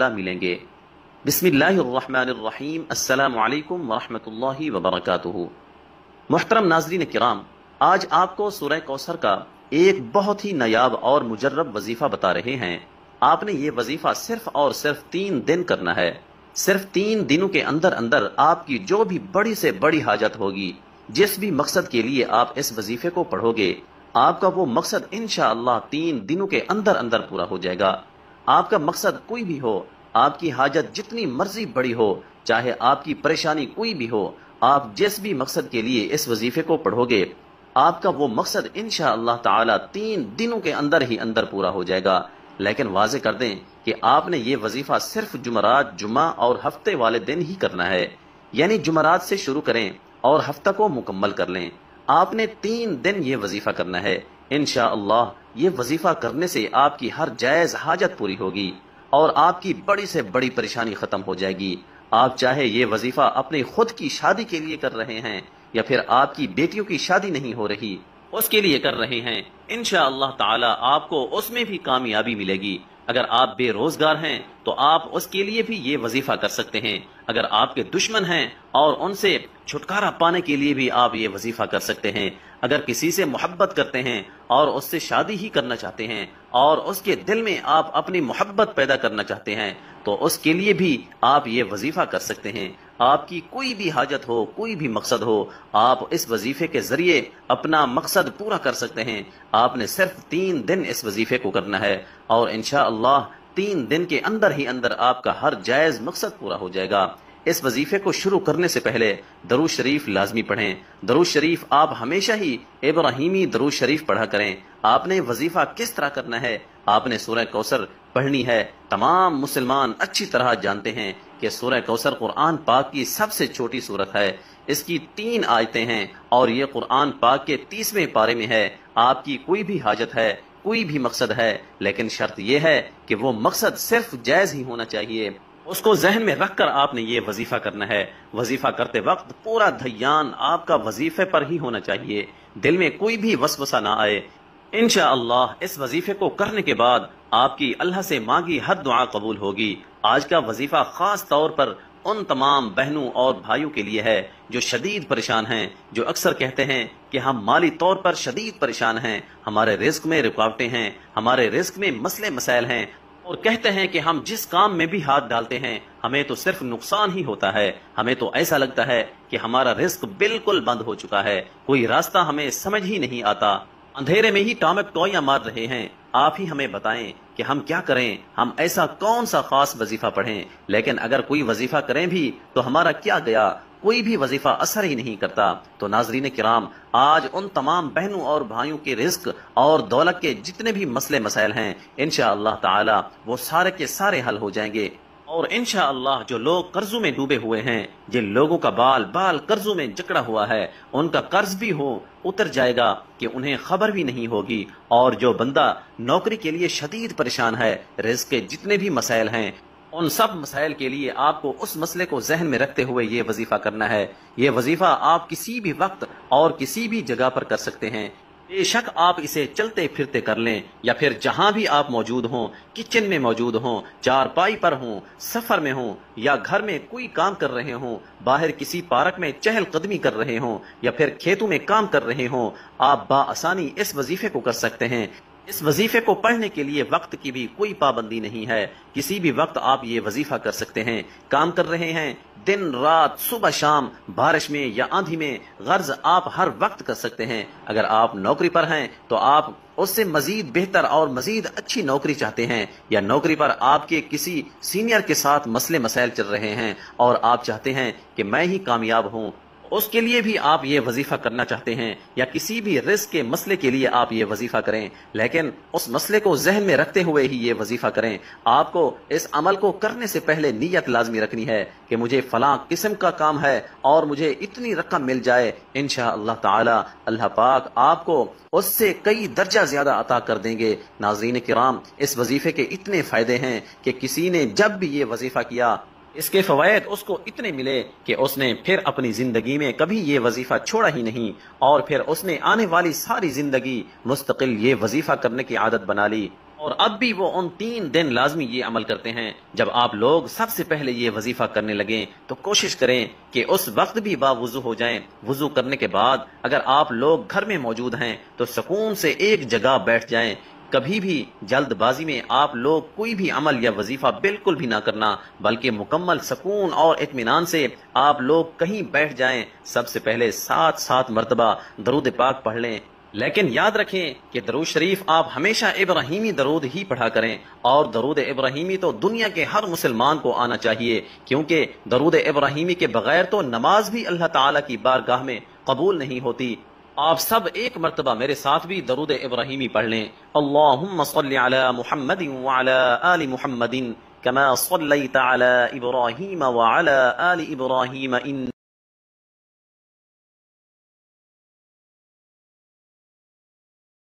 सिलसिला मिलेंगे। बिस्मिल्लाहिर्रहमानिर्रहीम। अस्सलामु अलैकुम वरहमतुल्लाहि वबरकातुहू। मुहतरम नाज़रीन किराम, आज आपको सूरह कौसर का एक बहुत ही नायाब और मुजर्रब वजीफा बता रहे हैं। आपने ये वजीफा सिर्फ और सिर्फ 3 दिन करना है। सिर्फ 3 दिनों के अंदर अंदर आपकी जो भी बड़ी से बड़ी हाजत होगी, जिस भी मकसद के लिए आप इस वजीफे को पढ़ोगे, आपका वो मकसद इंशाअल्लाह 3 दिनों के अंदर अंदर पूरा हो जाएगा। आपका मकसद कोई भी हो, आपकी हाजत जितनी मर्जी बड़ी हो, चाहे आपकी परेशानी कोई भी हो, आप जिस भी मकसद के लिए इस वजीफे को पढ़ोगे, आपका वो मकसद इंशाअल्लाह ताला 3 दिनों के अंदर ही अंदर पूरा हो जाएगा। लेकिन वाज़े कर दें कि आपने ये वजीफा सिर्फ जुमरात, जुमा और हफ्ते वाले दिन ही करना है। यानी जुमरात से शुरू करें और हफ्ता को मुकम्मल कर लें। आपने 3 दिन ये वजीफा करना है। इंशाअल्लाह ये वजीफा करने से आपकी हर जायज हाजत पूरी होगी और आपकी बड़ी से बड़ी परेशानी खत्म हो जाएगी। आप चाहे ये वजीफा अपने खुद की शादी के लिए कर रहे हैं या फिर आपकी बेटियों की शादी नहीं हो रही उसके लिए कर रहे हैं, इंशाअल्लाह ताला आपको उसमें भी कामयाबी मिलेगी। अगर आप बेरोजगार हैं तो आप उसके लिए भी ये वजीफा कर सकते हैं। अगर आपके दुश्मन हैं और उनसे छुटकारा पाने के लिए भी आप ये वजीफा कर सकते हैं। अगर किसी से मोहब्बत करते हैं और उससे शादी ही करना चाहते हैं और उसके दिल में आप अपनी मोहब्बत पैदा करना चाहते हैं, तो उसके लिए भी आप ये वजीफा कर सकते हैं। आपकी कोई भी हाजत हो, कोई भी मकसद हो, आप इस वजीफे के जरिए अपना मकसद पूरा कर सकते हैं। आपने सिर्फ 3 दिन इस वजीफे को करना है और इंशाअल्लाह 3 दिन के अंदर ही अंदर आपका हर जायज मकसद पूरा हो जाएगा। इस वजीफे को शुरू करने से पहले दरूद शरीफ लाजमी पढ़ें। दरूद शरीफ आप हमेशा ही इब्राहिमी दरूद शरीफ पढ़ा करें। आपने वजीफा किस तरह करना है? आपने सूरह कौसर पढ़नी है। तमाम मुसलमान अच्छी तरह जानते हैं कि सूरह कौसर कुरान पाक की सबसे छोटी सूरत है। इसकी 3 आयतें हैं और ये कुरान पाक के 30वें पारे में है। आपकी कोई भी हाजत है, कोई भी मकसद है, लेकिन शर्त यह है कि वो मकसद सिर्फ जायज ही होना चाहिए। उसको जहन में रखकर आपने ये वजीफा करना है। वजीफा करते वक्त पूरा ध्यान आपका वजीफे पर ही होना चाहिए, दिल में कोई भी वसवसा ना आए। इंशाअल्लाह इस वजीफे को करने के बाद आपकी अल्लाह से मांगी हर दुआ कबूल होगी। आज का वजीफा खास तौर पर उन तमाम बहनों और भाइयों के लिए है जो शदीद परेशान हैं, जो अक्सर कहते हैं कि हम माली तौर पर शदीद परेशान हैं, हमारे रिस्क में रुकावटें हैं, हमारे रिस्क में मसले मसाइल हैं, और कहते हैं कि हम जिस काम में भी हाथ डालते हैं हमें तो सिर्फ नुकसान ही होता है। हमें तो ऐसा लगता है कि हमारा रिस्क बिल्कुल बंद हो चुका है, कोई रास्ता हमें समझ ही नहीं आता, अंधेरे में ही टामक टोइयां मार रहे हैं। आप ही हमें बताएं कि हम क्या करें, हम ऐसा कौन सा खास वजीफा पढ़ें। लेकिन अगर कोई वजीफा करें भी तो हमारा क्या गया, कोई भी वजीफा असर ही नहीं करता। तो नाजरीन किराम, आज उन तमाम बहनों और भाइयों के रिस्क और दौलत के जितने भी मसले मसाइल हैं, इंशाअल्लाह ताला वो सारे के सारे हल हो जाएंगे। और इंशाअल्लाह जो लोग कर्जों में डूबे हुए हैं, जिन लोगों का बाल बाल कर्जों में जकड़ा हुआ है, उनका कर्ज भी हो उतर जाएगा कि उन्हें खबर भी नहीं होगी। और जो बंदा नौकरी के लिए शदीद परेशान है, रिस्क के जितने भी मसाइल हैं, उन सब मसाइल के लिए आपको उस मसले को जहन में रखते हुए ये वजीफा करना है। ये वजीफा आप किसी भी वक्त और किसी भी जगह पर कर सकते हैं। बेशक आप इसे चलते फिरते कर लें या फिर जहां भी आप मौजूद हों, किचन में मौजूद हों, चारपाई पर हों, सफर में हों या घर में कोई काम कर रहे हों, बाहर किसी पार्क में चहल कदमी कर रहे हों या फिर खेतों में काम कर रहे हों, आप बाआसानी इस वजीफे को कर सकते हैं। इस वजीफे को पढ़ने के लिए वक्त की भी कोई पाबंदी नहीं है। किसी भी वक्त आप ये वजीफा कर सकते हैं। काम कर रहे हैं, दिन रात, सुबह शाम, बारिश में या आंधी में, गर्ज आप हर वक्त कर सकते हैं। अगर आप नौकरी पर हैं तो आप उससे मजीद बेहतर और मजीद अच्छी नौकरी चाहते हैं, या नौकरी पर आपके किसी सीनियर के साथ मसले मसाइल चल रहे हैं और आप चाहते हैं कि मैं ही कामयाब हूं, उसके लिए भी आप ये वजीफा करना चाहते हैं, या किसी भी रिस्क के मसले के लिए आप ये वजीफा करें, लेकिन उस मसले को जहन में रखते हुए ही ये वजीफा करें। आपको इस अमल को करने से पहले नीयत लाजमी रखनी है कि मुझे फलां किस्म का काम है और मुझे इतनी रकम मिल जाए, इंशाअल्लाह ताला अल्लाह पाक आपको उससे कई दर्जा ज्यादा अता कर देंगे। नाज़रीन किराम, इस वजीफे के इतने फायदे हैं कि किसी ने जब भी ये वजीफा किया, इसके फवायद उसको इतने मिले कि उसने फिर अपनी जिंदगी में कभी ये वजीफा छोड़ा ही नहीं, और फिर उसने आने वाली सारी जिंदगी मुस्तकिल ये वजीफा करने की आदत बना ली। اور اب بھی وہ ان 3 دن لازمی یہ عمل کرتے ہیں۔ جب آپ لوگ سب سے پہلے یہ وظیفہ کرنے لگیں تو کوشش کریں کہ اس وقت بھی باوضو ہو جائیں۔ وضو کرنے کے بعد اگر آپ لوگ گھر میں موجود ہیں تو سکون سے ایک جگہ بیٹھ جائیں۔ کبھی بھی جلد بازی میں آپ لوگ کوئی بھی عمل یا وظیفہ بالکل بھی نہ کرنا، بلکہ مکمل سکون اور اطمینان سے آپ لوگ کہیں بیٹھ جائیں۔ سب سے پہلے 7 مرتبہ درود پاک پڑھ لیں، لیکن یاد رکھیں کہ درود شریف آپ ہمیشہ ابراہیمی درود ہی پڑھا کریں، اور درود ابراہیمی تو دنیا کے ہر مسلمان کو آنا چاہیے، کیونکہ درود ابراہیمی کے بغیر تو نماز بھی اللہ تعالیٰ کی بارگاہ میں قبول نہیں ہوتی۔ آپ سب ایک مرتبہ میرے ساتھ بھی درود ابراہیمی پڑھ لیں۔ اللہم صلی علی محمد وعلی آل محمد كما صليت على إبراهيم وعلى آل إبراهيم إنك